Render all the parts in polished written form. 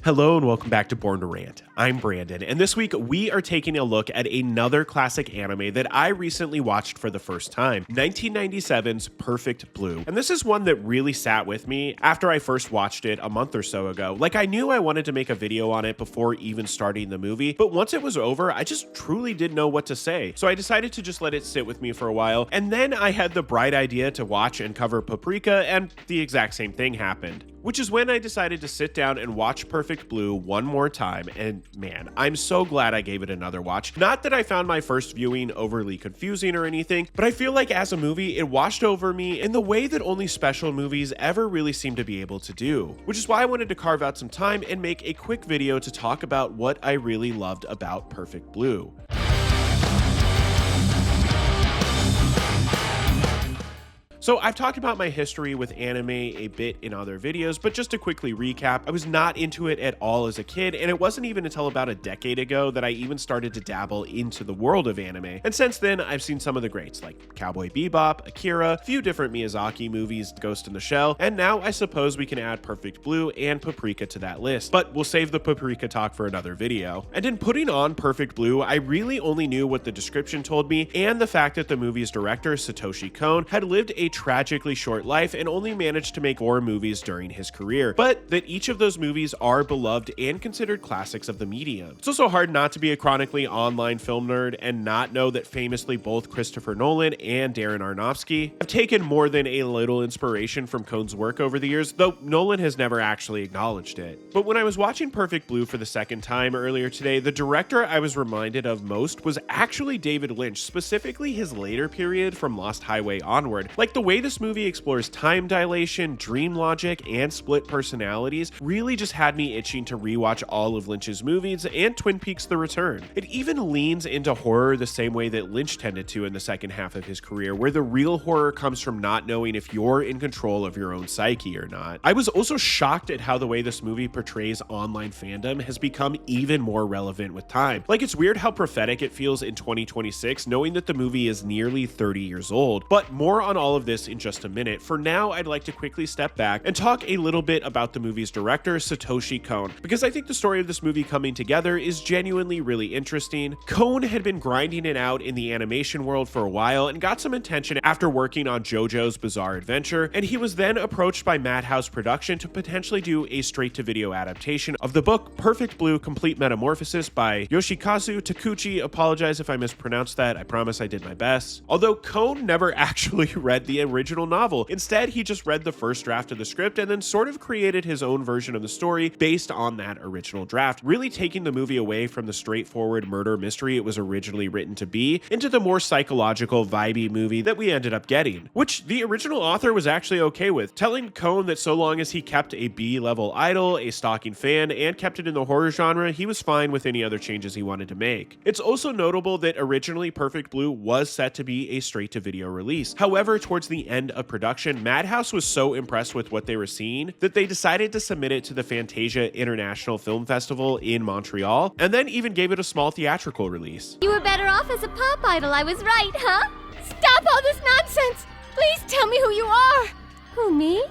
Hello and welcome back to Born to Rant. I'm Brandon, and this week we are taking a look at another classic anime that I recently watched for the first time, 1997's Perfect Blue. And this is one that really sat with me after I first watched it a month or so ago. Like, I knew I wanted to make a video on it before even starting the movie, but once it was over, I just truly didn't know what to say. So I decided to just let it sit with me for a while, and then I had the bright idea to watch and cover Paprika, and the exact same thing happened. Which is when I decided to sit down and watch Perfect Blue one more time, and man, I'm so glad I gave it another watch. Not that I found my first viewing overly confusing or anything, but I feel like as a movie, it washed over me in the way that only special movies ever really seem to be able to do. Which is why I wanted to carve out some time and make a quick video to talk about what I really loved about Perfect Blue. So I've talked about my history with anime a bit in other videos, but just to quickly recap, I was not into it at all as a kid, and it wasn't even until about a decade ago that I even started to dabble into the world of anime. And since then, I've seen some of the greats like Cowboy Bebop, Akira, a few different Miyazaki movies, Ghost in the Shell, and now I suppose we can add Perfect Blue and Paprika to that list, but we'll save the Paprika talk for another video. And in putting on Perfect Blue, I really only knew what the description told me and the fact that the movie's director, Satoshi Kon, had lived a tragically short life and only managed to make 4 movies during his career, but that each of those movies are beloved and considered classics of the medium. It's also hard not to be a chronically online film nerd and not know that famously both Christopher Nolan and Darren Aronofsky have taken more than a little inspiration from Kon's work over the years, though Nolan has never actually acknowledged it. But when I was watching Perfect Blue for the second time earlier today, the director I was reminded of most was actually David Lynch, specifically his later period from Lost Highway onward. Like, the way this movie explores time dilation, dream logic, and split personalities really just had me itching to rewatch all of Lynch's movies and Twin Peaks: The Return. It even leans into horror the same way that Lynch tended to in the second half of his career, where the real horror comes from not knowing if you're in control of your own psyche or not. I was also shocked at how the way this movie portrays online fandom has become even more relevant with time. Like, it's weird how prophetic it feels in 2026, knowing that the movie is nearly 30 years old. But more on all of this in just a minute. For now, I'd like to quickly step back and talk a little bit about the movie's director, Satoshi Kon, because I think the story of this movie coming together is genuinely really interesting. Kon had been grinding it out in the animation world for a while and got some attention after working on JoJo's Bizarre Adventure, and he was then approached by Madhouse Production to potentially do a straight-to-video adaptation of the book Perfect Blue: Complete Metamorphosis by Yoshikazu Takuchi. Apologize if I mispronounced that, I promise I did my best. Although Kon never actually read the original novel. Instead, he just read the first draft of the script and then sort of created his own version of the story based on that original draft, really taking the movie away from the straightforward murder mystery it was originally written to be into the more psychological, vibey movie that we ended up getting, which the original author was actually okay with, telling Kon that so long as he kept a B-level idol, a stalking fan, and kept it in the horror genre, he was fine with any other changes he wanted to make. It's also notable that originally Perfect Blue was set to be a straight-to-video release. However, towards the end of production, Madhouse was so impressed with what they were seeing that they decided to submit it to the Fantasia International Film Festival in Montreal, and then even gave it a small theatrical release. You were better off as a pop idol, I was right, huh? Stop all this nonsense! Please tell me who you are! Who, me?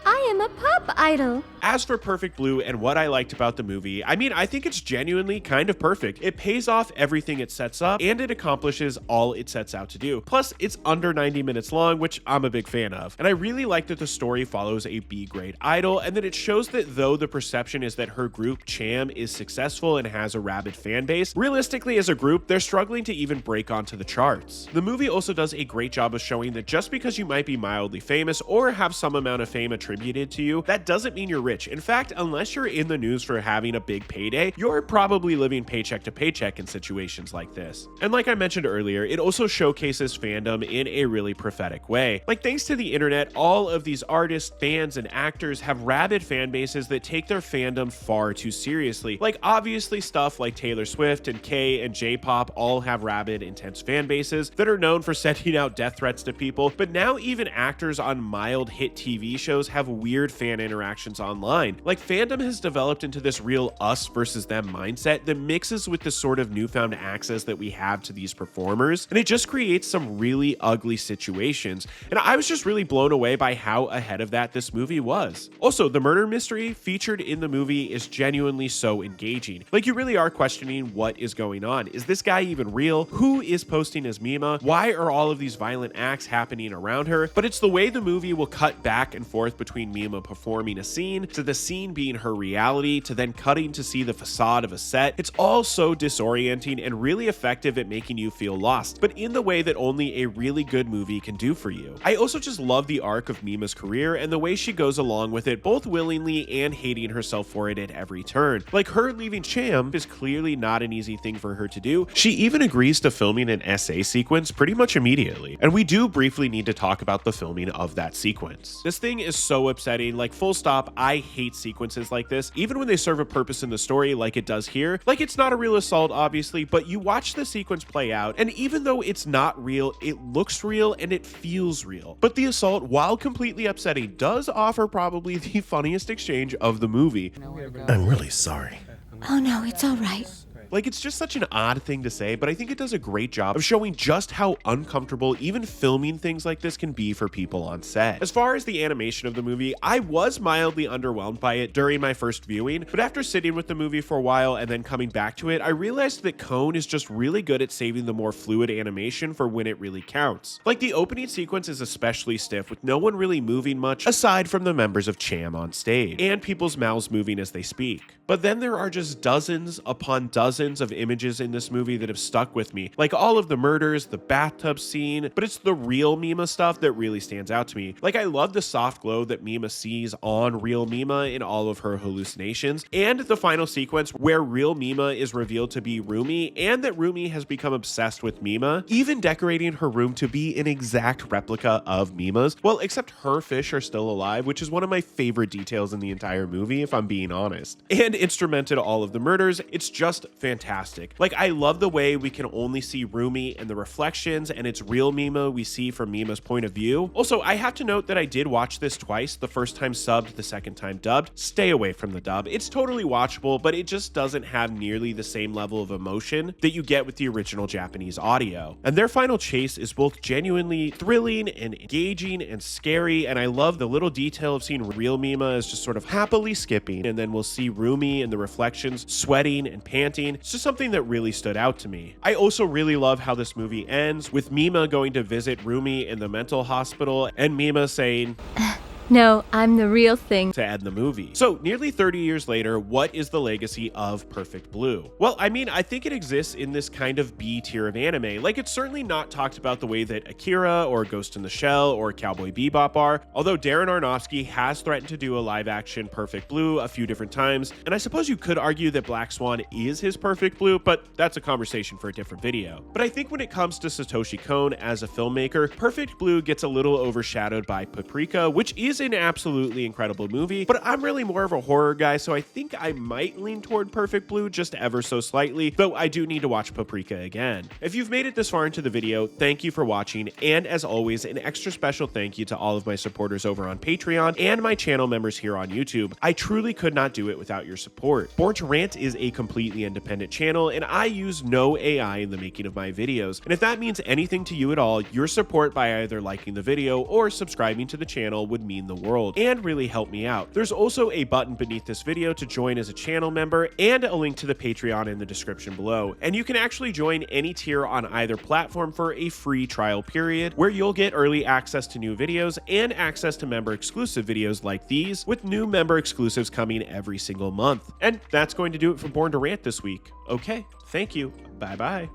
I am a pop idol. As for Perfect Blue and what I liked about the movie, I mean, I think it's genuinely kind of perfect. It pays off everything it sets up, and it accomplishes all it sets out to do. Plus, it's under 90 minutes long, which I'm a big fan of. And I really like that the story follows a B-grade idol, and that it shows that though the perception is that her group, Cham, is successful and has a rabid fan base, realistically as a group, they're struggling to even break onto the charts. The movie also does a great job of showing that just because you might be mildly famous or have some amount of fame attributed to you, that doesn't mean you're rich. In fact, unless you're in the news for having a big payday, you're probably living paycheck to paycheck in situations like this. And like I mentioned earlier, it also showcases fandom in a really prophetic way. Like, thanks to the internet, all of these artists, fans, and actors have rabid fan bases that take their fandom far too seriously. Like, obviously stuff like Taylor Swift and K and J-pop all have rabid, intense fan bases that are known for sending out death threats to people, but now even actors on mild hit TV shows have weird fan interactions online online. Like, fandom has developed into this real us versus them mindset that mixes with the sort of newfound access that we have to these performers, and it just creates some really ugly situations. And I was just really blown away by how ahead of that this movie was. Also, the murder mystery featured in the movie is genuinely so engaging. Like, you really are questioning what is going on. Is this guy even real? Who is posting as Mima? Why are all of these violent acts happening around her? But it's the way the movie will cut back and forth between Mima performing a scene, to the scene being her reality, to then cutting to see the facade of a set. It's all so disorienting and really effective at making you feel lost, but in the way that only a really good movie can do for you. I also just love the arc of Mima's career and the way she goes along with it, both willingly and hating herself for it at every turn. Like, her leaving Cham is clearly not an easy thing for her to do. She even agrees to filming an essay sequence pretty much immediately. And we do briefly need to talk about the filming of that sequence. This thing is so upsetting, like, full stop. I hate sequences like this, even when they serve a purpose in the story like it does here. Like, it's not a real assault, obviously, but you watch the sequence play out, and even though it's not real, it looks real and it feels real. But the assault, while completely upsetting, does offer probably the funniest exchange of the movie. I'm really sorry. Oh no, it's all right. Like, it's just such an odd thing to say, but I think it does a great job of showing just how uncomfortable even filming things like this can be for people on set. As far as the animation of the movie, I was mildly underwhelmed by it during my first viewing, but after sitting with the movie for a while and then coming back to it, I realized that Kon is just really good at saving the more fluid animation for when it really counts. Like, the opening sequence is especially stiff, with no one really moving much aside from the members of Cham on stage, and people's mouths moving as they speak. But then there are just dozens upon dozens of images in this movie that have stuck with me, like all of the murders, the bathtub scene, but it's the real Mima stuff that really stands out to me. Like, I love the soft glow that Mima sees on real Mima in all of her hallucinations, and the final sequence where real Mima is revealed to be Rumi, and that Rumi has become obsessed with Mima, even decorating her room to be an exact replica of Mima's. Well, except her fish are still alive, which is one of my favorite details in the entire movie, if I'm being honest. And instrumented all of the murders, it's just fantastic. Like, I love the way we can only see Rumi and the reflections, and it's real Mima we see from Mima's point of view. Also, I have to note that I did watch this twice, the first time subbed, the second time dubbed. Stay away from the dub. It's totally watchable, but it just doesn't have nearly the same level of emotion that you get with the original Japanese audio. And their final chase is both genuinely thrilling and engaging and scary, and I love the little detail of seeing real Mima as just sort of happily skipping, and then we'll see Rumi and the reflections sweating and panting. It's just something that really stood out to me. I also really love how this movie ends with Mima going to visit Rumi in the mental hospital and Mima saying, No, I'm the real thing. to end the movie. So, nearly 30 years later, what is the legacy of Perfect Blue? Well, I mean, I think it exists in this kind of B tier of anime. Like, it's certainly not talked about the way that Akira or Ghost in the Shell or Cowboy Bebop are, although Darren Aronofsky has threatened to do a live-action Perfect Blue a few different times, and I suppose you could argue that Black Swan is his Perfect Blue, but that's a conversation for a different video. But I think when it comes to Satoshi Kon as a filmmaker, Perfect Blue gets a little overshadowed by Paprika, which is an absolutely incredible movie, but I'm really more of a horror guy, so I think I might lean toward Perfect Blue just ever so slightly, though I do need to watch Paprika again. If you've made it this far into the video, thank you for watching, and as always, an extra special thank you to all of my supporters over on Patreon and my channel members here on YouTube. I truly could not do it without your support. Born to Rant is a completely independent channel, and I use no AI in the making of my videos, and if that means anything to you at all, your support by either liking the video or subscribing to the channel would mean the world and really help me out. There's also a button beneath this video to join as a channel member and a link to the Patreon in the description below, and you can actually join any tier on either platform for a free trial period where you'll get early access to new videos and access to member exclusive videos like these, with new member exclusives coming every single month. And that's going to do it for Born to Rant this week. Okay, thank you. Bye bye.